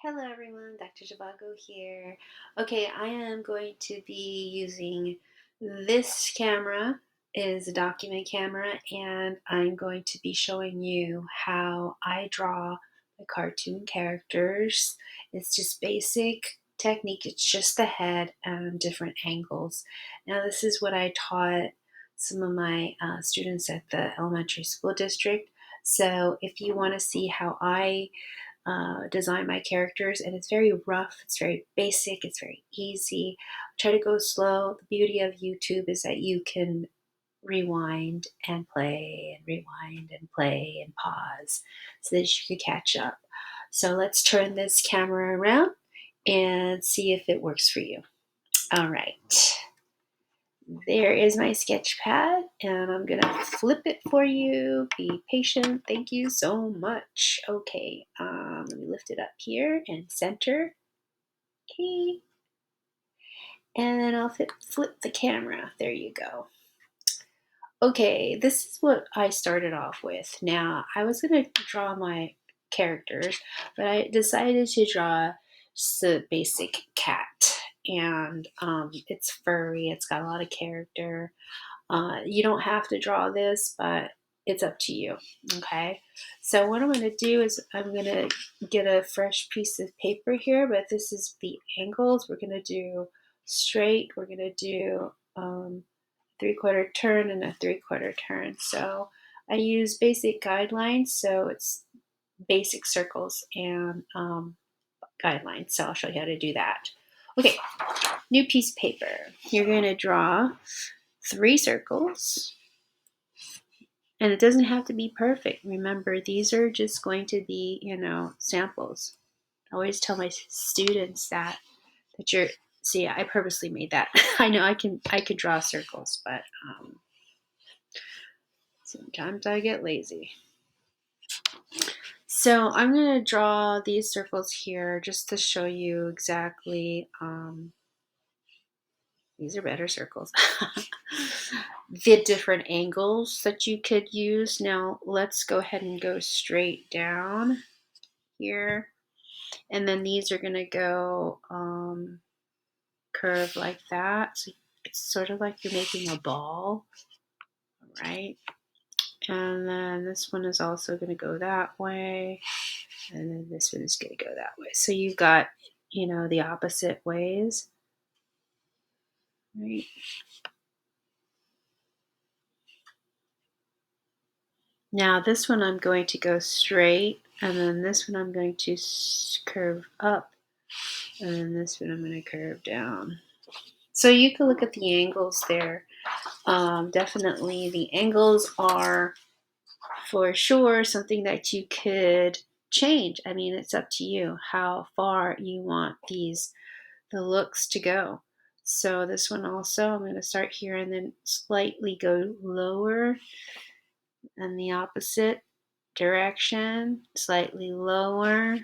Hello everyone, Dr. Zhivago here. Okay, I am going to be using this camera. It is a document camera, and I'm going to be showing you how I draw the cartoon characters. It's just basic technique. It's just the head and different angles. Now this is what I taught some of my students at the elementary school district. So if you want to see how I design my characters, and it's very rough, it's very basic, it's very easy. I try to go slow. The beauty of YouTube is that you can rewind and play and rewind and play and pause so that you can catch up. So let's turn this camera around and see if it works for you. All right. There is my sketch pad, and I'm gonna flip it for you. Be patient. Thank you so much. Okay, let me lift it up here and center. Okay, and then I'll flip the camera. There you go. Okay, this is what I started off with. Now, I was gonna draw my characters, but I decided to draw just a basic cat, and it's furry. It's got a lot of character. You don't have to draw this, but it's up to you. Okay. So what I'm going to do is I'm going to get a fresh piece of paper here, but this is the angles. We're going to do straight. We're going to do 3/4 turn and a 3/4 turn. So I use basic guidelines. So it's basic circles and guidelines. So I'll show you how to do that. Okay. New piece of paper. You're going to draw 3 circles. And it doesn't have to be perfect. Remember, these are just going to be, samples. I always tell my students that you're. See, I purposely made that. I know I could draw circles, but sometimes I get lazy. So I'm going to draw these circles here just to show you exactly. These are better circles. The different angles that you could use. Now let's go ahead and go straight down here. And then these are going to go curve like that. So it's sort of like you're making a ball, right? And then this one is also going to go that way. And then this one is going to go that way. So you've got, the opposite ways, right? Now this one I'm going to go straight, and then this one I'm going to curve up, and then this one I'm going to curve down. So you can look at the angles there. Definitely the angles are for sure something that you could change. I mean, it's up to you how far you want the looks to go. So this one also, I'm going to start here and then slightly go lower, and the opposite direction, slightly lower.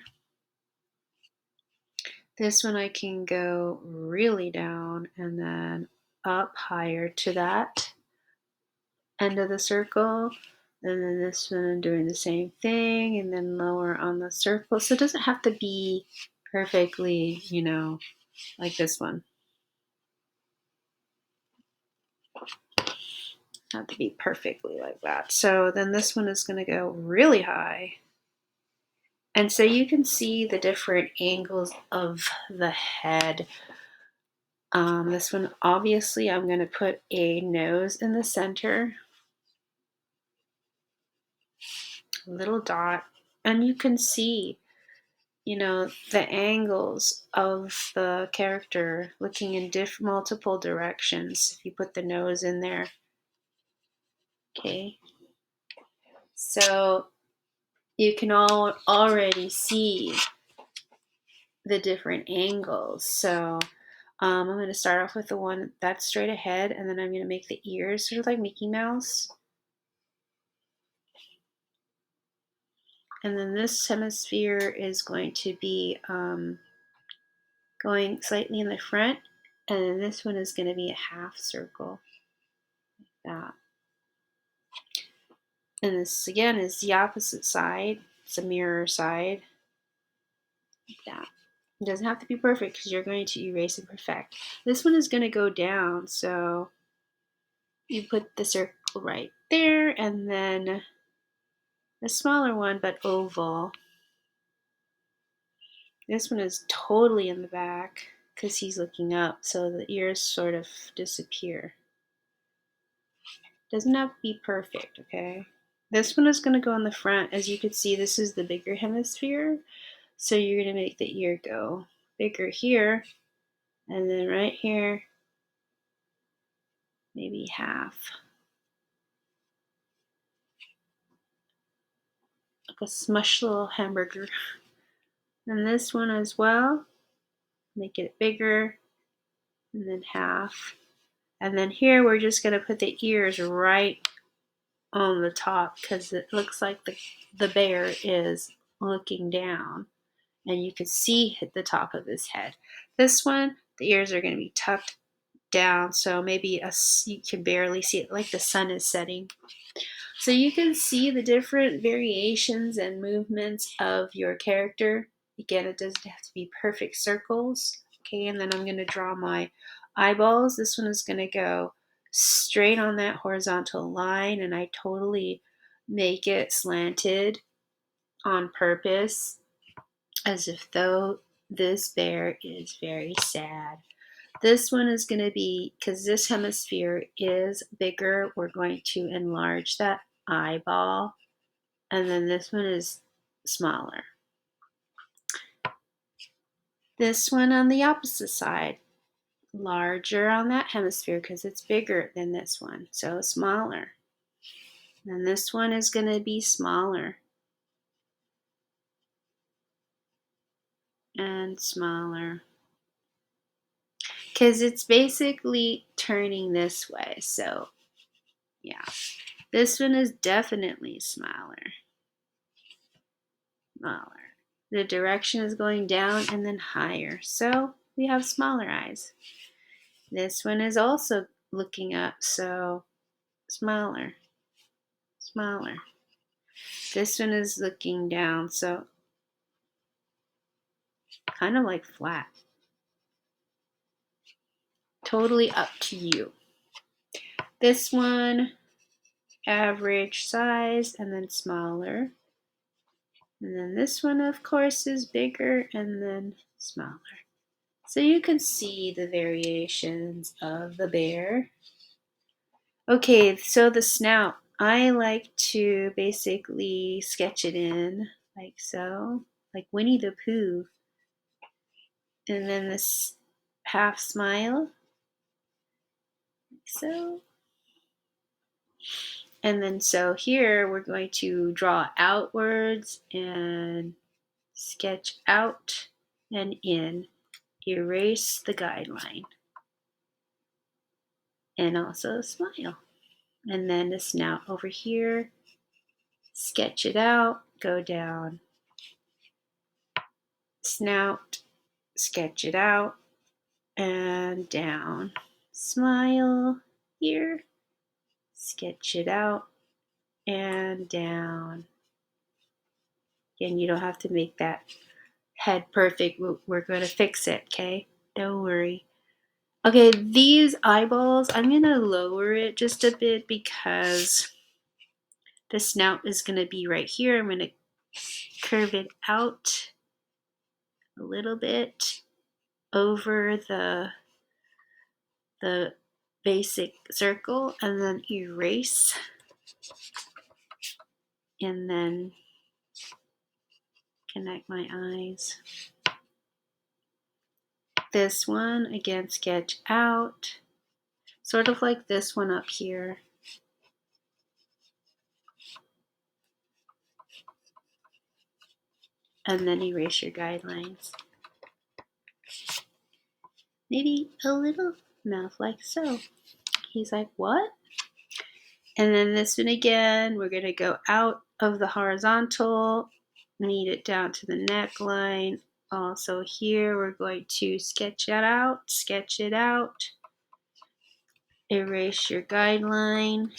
This one I can go really down and then up higher to that end of the circle. And then this one I'm doing the same thing, and then lower on the circle. So it doesn't have to be perfectly, like this one. Have to be perfectly like that. So then this one is going to go really high. And so you can see the different angles of the head. This one, obviously, I'm going to put a nose in the center, a little dot, and you can see, the angles of the character looking in multiple directions if you put the nose in there. Okay. So you can already see the different angles. So I'm going to start off with the one that's straight ahead, and then I'm going to make the ears sort of like Mickey Mouse. And then this hemisphere is going to be going slightly in the front, and then this one is going to be a half circle, like that. And this again is the opposite side. It's a mirror side. like that. It doesn't have to be perfect because you're going to erase and perfect. This one is going to go down, so you put the circle right there, and then a smaller one, but oval. This one is totally in the back because he's looking up, so the ears sort of disappear. Doesn't have to be perfect, okay? This one is going to go in the front. As you can see, this is the bigger hemisphere, so you're going to make the ear go bigger here, and then right here, maybe half. Like a smushed little hamburger. And this one as well, make it bigger, and then half. And then here we're just going to put the ears right on the top because it looks like the bear is looking down, and you can see the top of his head. This one, the ears are going to be tucked down, so maybe you can barely see it, like the sun is setting. So you can see the different variations and movements of your character. Again, it doesn't have to be perfect circles. Okay, and then I'm going to draw my eyeballs. This one is going to go straight on that horizontal line, and I totally make it slanted on purpose, as if though this bear is very sad. This one is going to be, because this hemisphere is bigger, we're going to enlarge that eyeball, and then this one is smaller. This one on the opposite side, larger on that hemisphere because it's bigger than this one, so smaller. And this one is going to be smaller and smaller because it's basically turning this way. So yeah, this one is definitely smaller. The direction is going down and then higher, so we have smaller eyes. This one is also looking up, so smaller. This one is looking down, so kind of like flat. Totally up to you. This one, average size, and then smaller. And then this one, of course, is bigger and then smaller. So you can see the variations of the bear. Okay, so the snout, I like to basically sketch it in like so, like Winnie the Pooh. And then this half smile, like so. And then so here we're going to draw outwards and sketch out and in, erase the guideline, and also smile. And then the snout over here, sketch it out, go down, snout, sketch it out, and down. Smile here, sketch it out, and down. Again, you don't have to make that head perfect. We're going to fix it, okay? Don't worry. Okay, these eyeballs, I'm going to lower it just a bit because the snout is going to be right here. I'm going to curve it out a little bit over the basic circle, and then erase, and then connect my eyes. This one, again, sketch out, sort of like this one up here. And then erase your guidelines. Maybe a little mouth like so. He's like, what? And then this one again, we're going to go out of the horizontal, knead it down to the neckline. Also here, we're going to sketch it out, erase your guideline.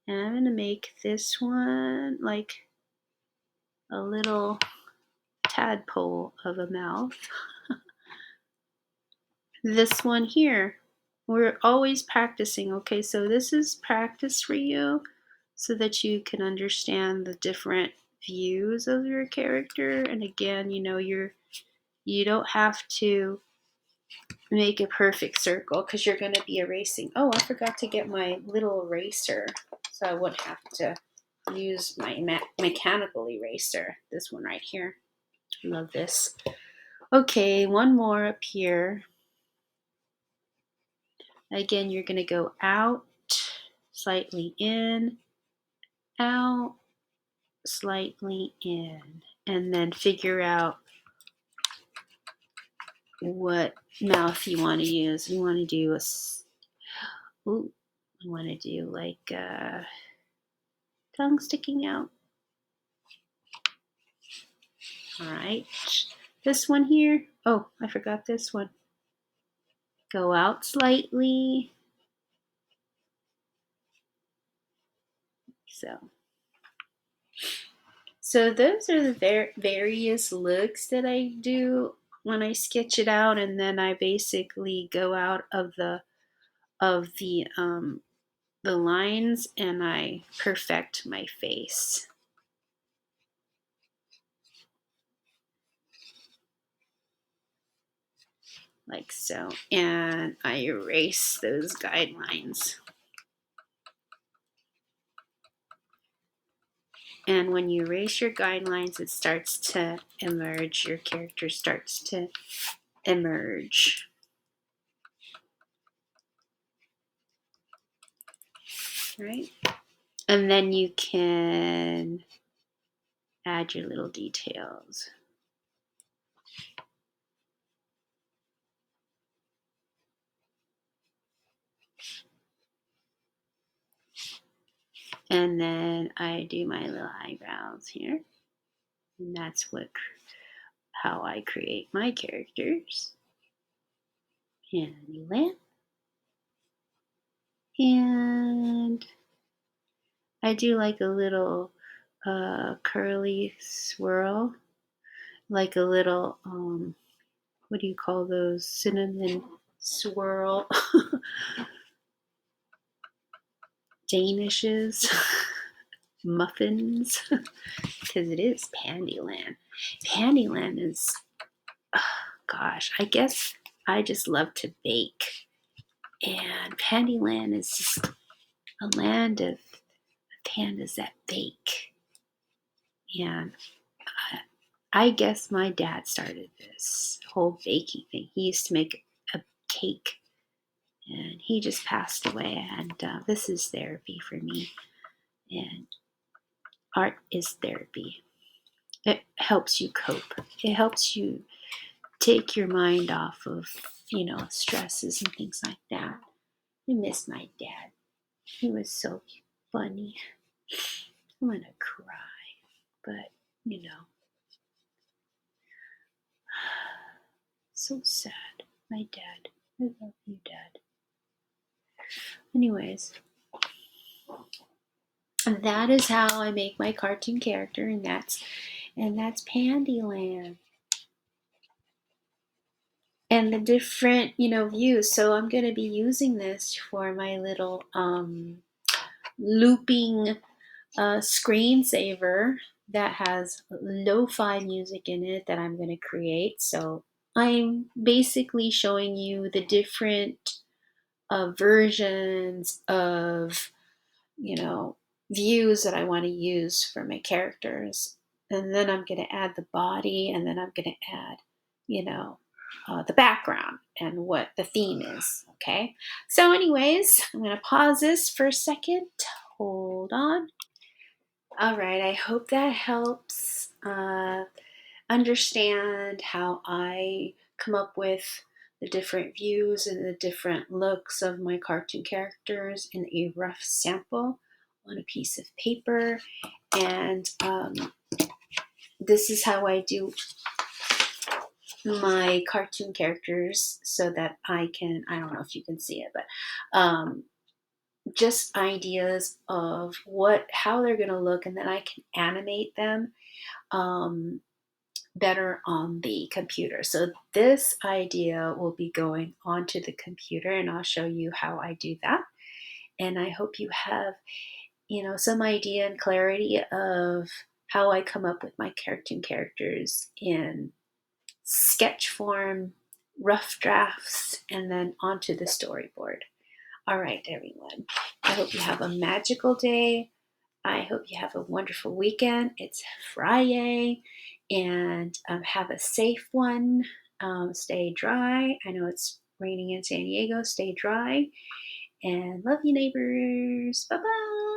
And I'm going to make this one like a little tadpole of a mouth. This one here, we're always practicing. Okay, so this is practice for you so that you can understand the different views of your character. And again, you know, you don't have to make a perfect circle because you're going to be erasing. Oh, I forgot to get my little eraser, so I wouldn't have to use my mechanical eraser. This one right here. Love this. Okay, one more up here. Again, you're going to go out, slightly in, out, slightly in, and then figure out what mouth you want to use. You want to do I want to do like tongue sticking out. All right, this one here. Oh, I forgot this one. Go out slightly. So those are the various looks that I do when I sketch it out, and then I basically go out of the lines and I perfect my face. Like so, and I erase those guidelines. And when you erase your guidelines, it starts to emerge. Your character starts to emerge. Right? And then you can add your little details. And then I do my little eyebrows here. And that's how I create my characters. And you land. And I do like a little curly swirl, like a little, what do you call those? Cinnamon swirl danishes, muffins, because it is Pandyland. Pandyland is, oh, gosh, I guess I just love to bake. And Pandyland is just a land of pandas that bake. And I guess my dad started this whole baking thing. He used to make a cake, and he just passed away. And this is therapy for me. And art is therapy. It helps you cope. It helps you take your mind off of, stresses and things like that. I miss my dad. He was so funny. I'm gonna cry, but so sad. My dad. I love you, Dad. Anyways, that is how I make my cartoon character, and that's Pandyland. And the different, views. So I'm going to be using this for my little looping screensaver that has lo-fi music in it that I'm going to create. So I'm basically showing you the different versions of, views that I want to use for my characters. And then I'm going to add the body, and then I'm going to add, the background and what the theme is. Okay. So anyways, I'm going to pause this for a second. Hold on. All right. I hope that helps understand how I come up with the different views and the different looks of my cartoon characters in a rough sample on a piece of paper. And this is how I do my cartoon characters so that I don't know if you can see it, but just ideas of how they're going to look, and then I can animate them. better on the computer. So this idea will be going onto the computer, and I'll show you how I do that. And I hope you have, some idea and clarity of how I come up with my cartoon characters in sketch form, rough drafts, and then onto the storyboard. All right, everyone. I hope you have a magical day. I hope you have a wonderful weekend. It's Friday, and have a safe one. Stay dry. I know it's raining in San Diego. Stay dry, and love you, neighbors. Bye bye.